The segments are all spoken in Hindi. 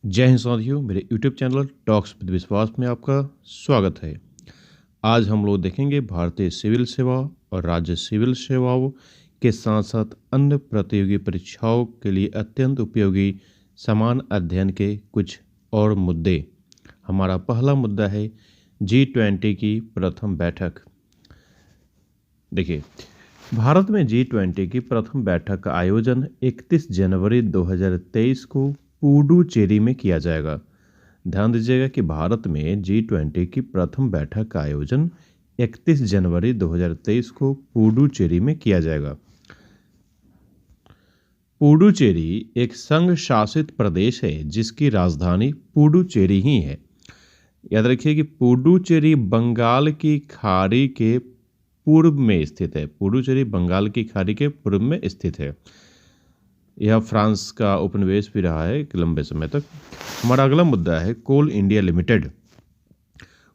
जय हिंद साथियों, मेरे यूट्यूब चैनल टॉक्स विद विश्वास में आपका स्वागत है। आज हम लोग देखेंगे भारतीय सिविल सेवा और राज्य सिविल सेवाओं के साथ साथ अन्य प्रतियोगी परीक्षाओं के लिए अत्यंत उपयोगी समान अध्ययन के कुछ और मुद्दे। हमारा पहला मुद्दा है G20 की प्रथम बैठक। देखिए, भारत में G20 की प्रथम बैठक का आयोजन 31 जनवरी 2023 को पुडुचेरी में किया जाएगा। ध्यान दीजिएगा कि भारत में G20 की प्रथम बैठक का आयोजन 31 जनवरी 2023 को पुडुचेरी में किया जाएगा। पुडुचेरी एक संघ शासित प्रदेश है जिसकी राजधानी पुडुचेरी ही है। याद रखिए कि पुडुचेरी बंगाल की खाड़ी के पूर्व में स्थित है। पुडुचेरी बंगाल की खाड़ी के पूर्व में स्थित है। यह फ्रांस का उपनिवेश भी रहा है एक लंबे समय तक। हमारा अगला मुद्दा है कोल इंडिया लिमिटेड।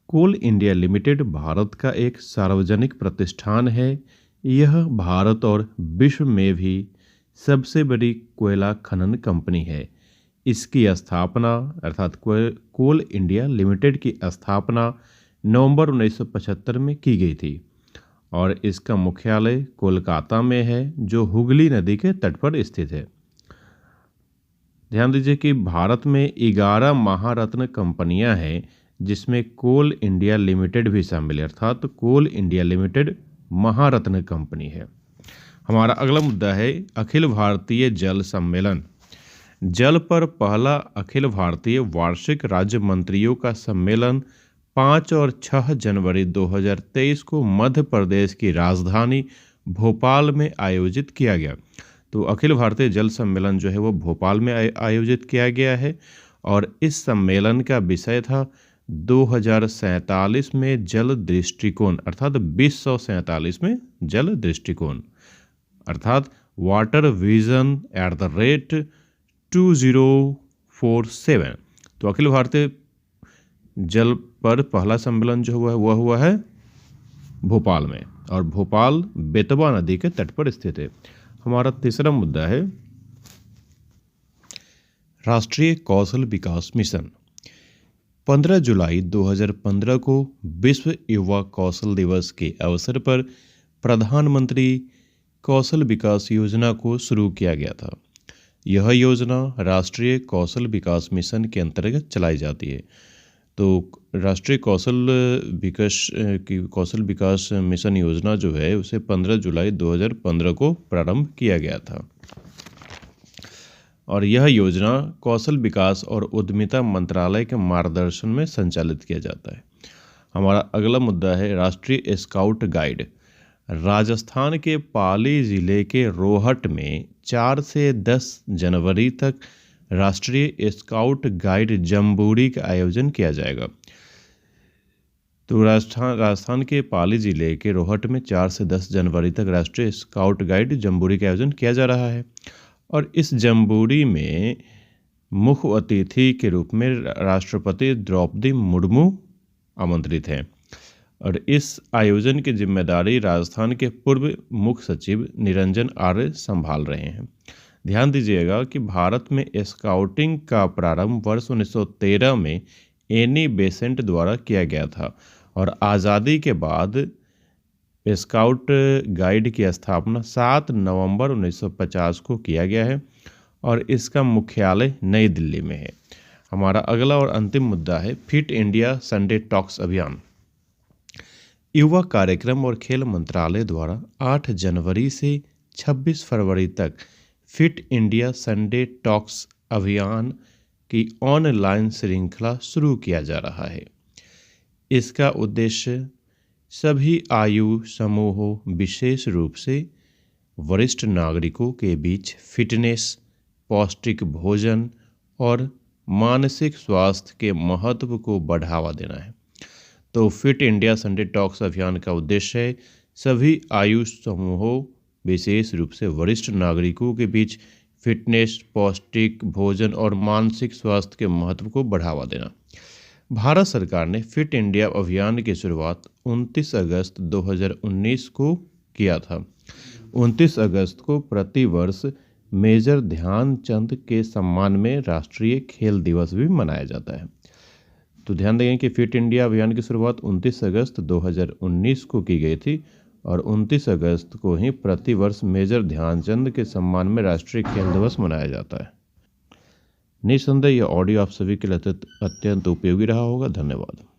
कोल इंडिया लिमिटेड भारत का एक सार्वजनिक प्रतिष्ठान है। यह भारत और विश्व में भी सबसे बड़ी कोयला खनन कंपनी है। इसकी स्थापना अर्थात कोल इंडिया लिमिटेड की स्थापना नवंबर 1975 में की गई थी और इसका मुख्यालय कोलकाता में है जो हुगली नदी के तट पर स्थित है। ध्यान दीजिए कि भारत में 11 महारत्न कंपनियां हैं जिसमें कोल इंडिया लिमिटेड भी शामिल है, अर्थात कोल इंडिया लिमिटेड महारत्न कंपनी है। हमारा अगला मुद्दा है अखिल भारतीय जल सम्मेलन। जल पर पहला अखिल भारतीय वार्षिक राज्य मंत्रियों का सम्मेलन 5 और 6 जनवरी 2023 को मध्य प्रदेश की राजधानी भोपाल में आयोजित किया गया। तो अखिल भारतीय जल सम्मेलन जो है वो भोपाल में आयोजित किया गया है और इस सम्मेलन का विषय था 2047 में जल दृष्टिकोण, अर्थात 2047 में जल दृष्टिकोण, अर्थात water vision at the rate 2047। तो अखिल भारतीय जल पर पहला सम्मेलन जो हुआ हुआ है भोपाल में और भोपाल बेतवा नदी के तट पर स्थित है। हमारा तीसरा मुद्दा है राष्ट्रीय कौशल विकास मिशन। 15 जुलाई 2015 को विश्व युवा कौशल दिवस के अवसर पर प्रधानमंत्री कौशल विकास योजना को शुरू किया गया था। यह योजना राष्ट्रीय कौशल विकास मिशन के अंतर्गत चलाई जाती है। तो राष्ट्रीय कौशल विकास मिशन योजना जो है उसे 15 जुलाई 2015 को प्रारंभ किया गया था और यह योजना कौशल विकास और उद्यमिता मंत्रालय के मार्गदर्शन में संचालित किया जाता है। हमारा अगला मुद्दा है राष्ट्रीय स्काउट गाइड। राजस्थान के पाली जिले के रोहट में 4 से 10 जनवरी तक राष्ट्रीय स्काउट गाइड जम्बूरी का आयोजन किया जाएगा। तो राजस्थान के पाली जिले के रोहट में 4 से 10 जनवरी तक राष्ट्रीय स्काउट गाइड जम्बूरी का आयोजन किया जा रहा है और इस जम्बूरी में मुख्य अतिथि के रूप में राष्ट्रपति द्रौपदी मुर्मू आमंत्रित हैं और इस आयोजन की जिम्मेदारी राजस्थान के पूर्व मुख्य सचिव निरंजन आर्य संभाल रहे हैं। ध्यान दीजिएगा कि भारत में स्काउटिंग का प्रारंभ वर्ष 1913 में एनी बेसेंट द्वारा किया गया था और आज़ादी के बाद स्काउट गाइड की स्थापना 7 नवंबर 1950 को किया गया है और इसका मुख्यालय नई दिल्ली में है। हमारा अगला और अंतिम मुद्दा है फिट इंडिया संडे टॉक्स अभियान। युवा कार्यक्रम और खेल मंत्रालय द्वारा 8 जनवरी से 26 फरवरी तक फिट इंडिया संडे टॉक्स अभियान की ऑनलाइन श्रृंखला शुरू किया जा रहा है। इसका उद्देश्य सभी आयु समूहों, विशेष रूप से वरिष्ठ नागरिकों के बीच फिटनेस, पौष्टिक भोजन और मानसिक स्वास्थ्य के महत्व को बढ़ावा देना है। तो फिट इंडिया संडे टॉक्स अभियान का उद्देश्य है सभी आयु समूहों, विशेष रूप से वरिष्ठ नागरिकों के बीच फिटनेस, पौष्टिक भोजन और मानसिक स्वास्थ्य के महत्व को बढ़ावा देना। भारत सरकार ने फिट इंडिया अभियान की शुरुआत 29 अगस्त 2019 को किया था। 29 अगस्त को प्रतिवर्ष मेजर ध्यानचंद के सम्मान में राष्ट्रीय खेल दिवस भी मनाया जाता है। तो ध्यान देंगे कि फिट इंडिया अभियान की शुरुआत 29 अगस्त 2019 को की गई थी और 29 अगस्त को ही प्रतिवर्ष मेजर ध्यानचंद के सम्मान में राष्ट्रीय खेल दिवस मनाया जाता है। निस्संदेह यह ऑडियो आप सभी के लिए अत्यंत उपयोगी रहा होगा। धन्यवाद।